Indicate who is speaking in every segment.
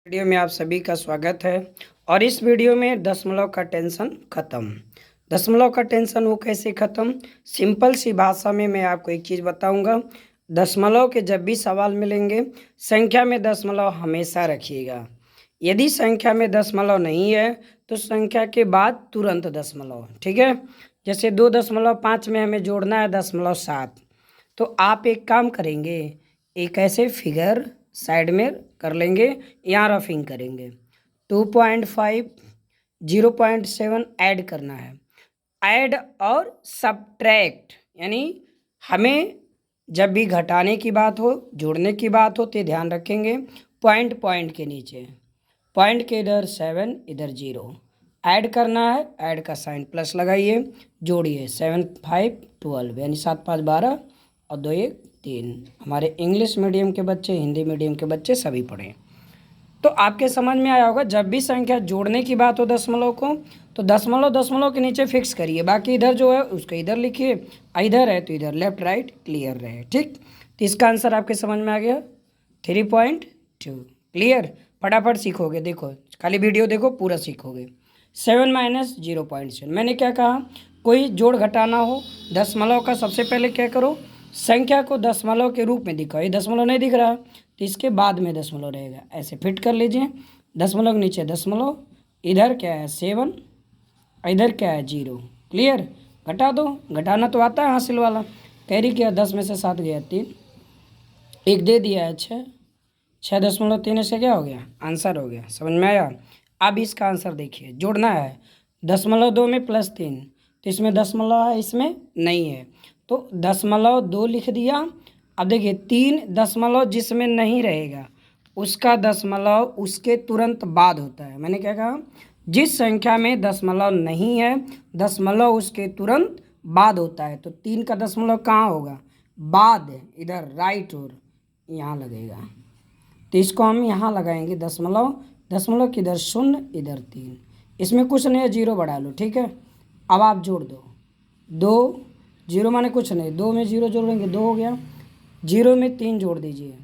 Speaker 1: Video में आप सभी का स्वागत है। और इस वीडियो में दशमलव का टेंशन खत्म। दशमलव का टेंशन वो कैसे खत्म, सिंपल सी भाषा में मैं आपको एक चीज़ बताऊंगा। दशमलव के जब भी सवाल मिलेंगे, संख्या में दशमलव हमेशा रखिएगा। यदि संख्या में दशमलव नहीं है तो संख्या के बाद तुरंत दशमलव, ठीक है। जैसे 2.5 में हमें जोड़ना है 0.7, तो आप एक काम करेंगे, एक ऐसे फिगर साइड में कर लेंगे, यहाँ रफिंग करेंगे। 2.5 0.7 ऐड करना है। ऐड और सब्ट्रैक्ट, यानी हमें जब भी घटाने की बात हो, जोड़ने की बात हो, तो ध्यान रखेंगे पॉइंट पॉइंट के नीचे, पॉइंट के इधर 7 इधर 0 ऐड करना है। ऐड का साइन प्लस लगाइए, जोड़िए 7 5 12, यानी 7 5 12 और 2 1 3। हमारे इंग्लिश मीडियम के बच्चे, हिंदी मीडियम के बच्चे सभी पढ़ें तो आपके समझ में आया होगा। जब भी संख्या जोड़ने की बात हो दशमलव को, तो दशमलव दशमलव के नीचे फिक्स करिए, बाकी इधर जो है उसको इधर लिखिए, इधर है तो इधर, लेफ्ट राइट क्लियर रहे, ठीक। तो इसका आंसर आपके समझ में आ गया 3.2। क्लियर, फटाफट सीखोगे, देखो खाली वीडियो देखो, पूरा सीखोगे। 7 - 0.7, मैंने क्या कहा, कोई जोड़ घटाना हो दशमलव का, सबसे पहले क्या करो, संख्या को दशमलव के रूप में दिखाओ। ये दशमलव नहीं दिख रहा तो इसके बाद में दशमलव रहेगा, ऐसे फिट कर लीजिए। दशमलव के नीचे दशमलव, इधर क्या है 7, इधर क्या है 0। क्लियर, घटा दो, घटाना तो आता है हासिल वाला। कैरी किया 10 में से 7 गया 3, एक दे दिया है 6, 6.3 से क्या हो गया, आंसर हो गया। समझ में आया। अब इसका आंसर देखिए, जोड़ना है 0.2 में +3, तो इसमें दशमलव है, इसमें नहीं है, तो 0.2 लिख दिया। अब देखिए 3 दशमलव जिसमें नहीं रहेगा उसका दशमलव उसके तुरंत बाद होता है। मैंने क्या कहा, जिस संख्या में दशमलव नहीं है दशमलव उसके तुरंत बाद होता है, तो 3 का दशमलव कहाँ होगा, बाद, इधर राइट और यहाँ लगेगा, तो इसको हम यहाँ लगाएंगे दशमलव, दशमलव की इधर 0 इधर 3, इसमें कुछ नहीं है 0 बढ़ा लो, ठीक है। अब आप जोड़ दो, 2 0 माने कुछ नहीं, 2 में 0 जोड़ेंगे 2 हो गया, 0 में 3 जोड़ दीजिए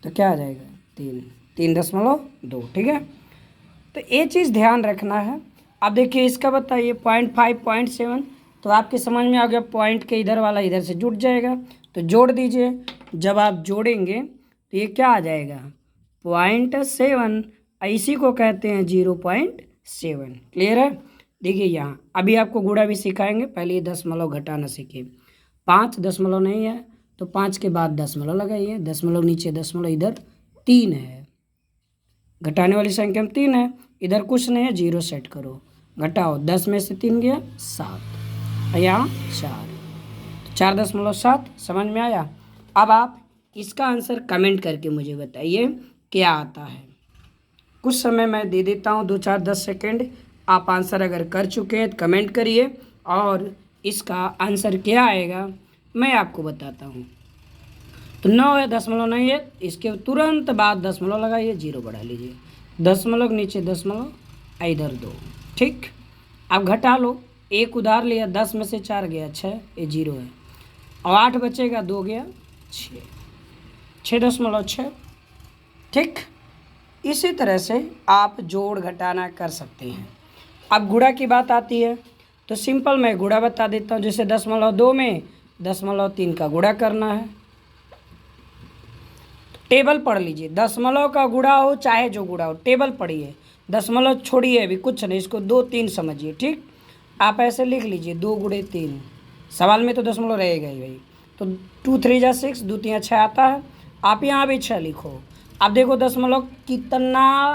Speaker 1: तो क्या आ जाएगा 3, 3.2, ठीक है। तो ये चीज़ ध्यान रखना है। अब देखिए इसका बताइए 0.5 0.7, तो आपके समझ में आ गया, पॉइंट के इधर वाला इधर से जुड़ जाएगा, तो जोड़ दीजिए। जब आप जोड़ेंगे तो ये क्या आ जाएगा 0.7, इसी को कहते हैं 0.7। क्लियर है। देखिए यहाँ अभी आपको गुणा भी सिखाएंगे, पहले ये दशमलव घटाना सीखिए। 5 दशमलव नहीं है तो 5 के बाद दशमलव लगाइए, दशमलव नीचे दशमलव इधर 3 है, घटाने वाली संख्या में 3 है, इधर कुछ नहीं है 0 सेट करो, घटाओ 10 में से 3 गया 7, यहाँ 4, 4.7। समझ में आया। अब आप इसका आंसर कमेंट करके मुझे बताइए क्या आता है। कुछ समय मैं दे देता हूँ, 2 4 10 सेकेंड। आप आंसर अगर कर चुके हैं तो कमेंट करिए, और इसका आंसर क्या आएगा मैं आपको बताता हूँ। तो 9 है, दशमलव नहीं है, इसके तुरंत बाद दशमलव लगाइए, 0 बढ़ा लीजिए, दशमलव के नीचे दशमलव, इधर 2, ठीक। अब घटा लो, एक उधार लिया, 10 में से 4 गया 6, ये 0 है, और 8 बचेगा 2 गया 6, 6.6, ठीक। इसी तरह से आप जोड़ घटाना कर सकते हैं। अब गुणा की बात आती है तो सिंपल मैं गुणा बता देता हूँ। जैसे 0.2 में 0.3 का गुणा करना है, टेबल पढ़ लीजिए, दशमलव का गुणा हो चाहे जो गुणा हो, टेबल पढ़िए, दशमलव छोड़िए, अभी कुछ नहीं, इसको 2 3 समझिए, ठीक। आप ऐसे लिख लीजिए 2 × 3, सवाल में तो दशमलव रहेगा ही भाई, तो 2 3 जा 6, 2 3 6 आता है, आप यहाँ भी 6 लिखो। अब देखो दशमलव कितना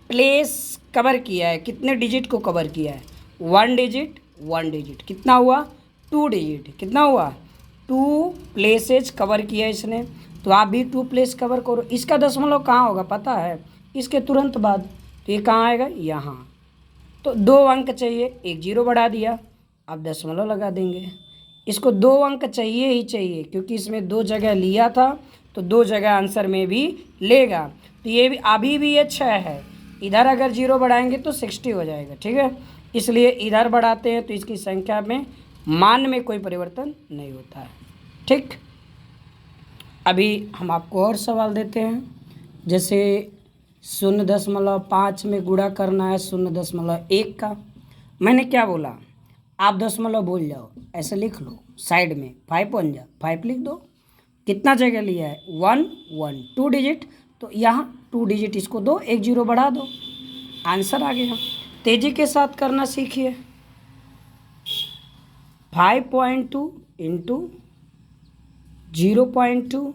Speaker 1: प्लेस कवर किया है, कितने डिजिट को कवर किया है, 1 डिजिट 1 डिजिट, कितना हुआ 2 डिजिट, कितना हुआ 2 प्लेसेज कवर किया इसने, तो आप भी 2 प्लेस कवर करो। इसका दशमलव कहाँ होगा पता है, इसके तुरंत बाद, तो ये कहाँ आएगा यहाँ, तो 2 अंक चाहिए, एक 0 बढ़ा दिया, अब दशमलव लगा देंगे। इसको 2 अंक चाहिए ही चाहिए, क्योंकि इसमें 2 जगह लिया था तो 2 जगह आंसर में भी लेगा, तो ये भी अभी भी ये 6 है, इधर अगर 0 बढ़ाएंगे तो 60 हो जाएगा, ठीक है। इसलिए इधर बढ़ाते हैं तो इसकी संख्या में, मान में कोई परिवर्तन नहीं होता है, ठीक। अभी हम आपको और सवाल देते हैं। जैसे 0.5 में गुणा करना है 0.1 का। मैंने क्या बोला, आप दशमलव भूल जाओ, ऐसे लिख लो साइड में, 5 1 जा 5 लिख दो। कितना जगह लिया है, 1 1 2 डिजिट, तो यहाँ 2 डिजिट इसको दो, 1 0 बढ़ा दो, आंसर आ गया। तेजी के साथ करना सीखिए। 5.2 इंटू 0.2,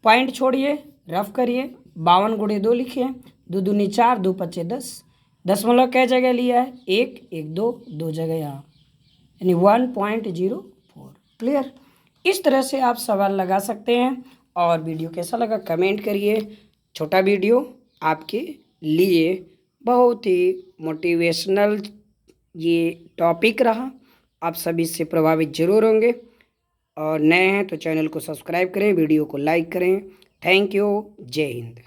Speaker 1: पॉइंट छोड़िए, रफ करिए, 52 गुणे 2 लिखिए, 2 दूनी 4, 2 पच्चे 10। दशमलव कै जगह लिया है, 1 1 2 2 जगह यहाँ, यानी 1.04। क्लियर। इस तरह से आप सवाल लगा सकते हैं। और वीडियो कैसा लगा कमेंट करिए। छोटा वीडियो आपके लिए बहुत ही मोटिवेशनल ये टॉपिक रहा, आप सभी इससे प्रभावित जरूर होंगे। और नए हैं तो चैनल को सब्सक्राइब करें, वीडियो को लाइक करें। Thank you. जय हिंद।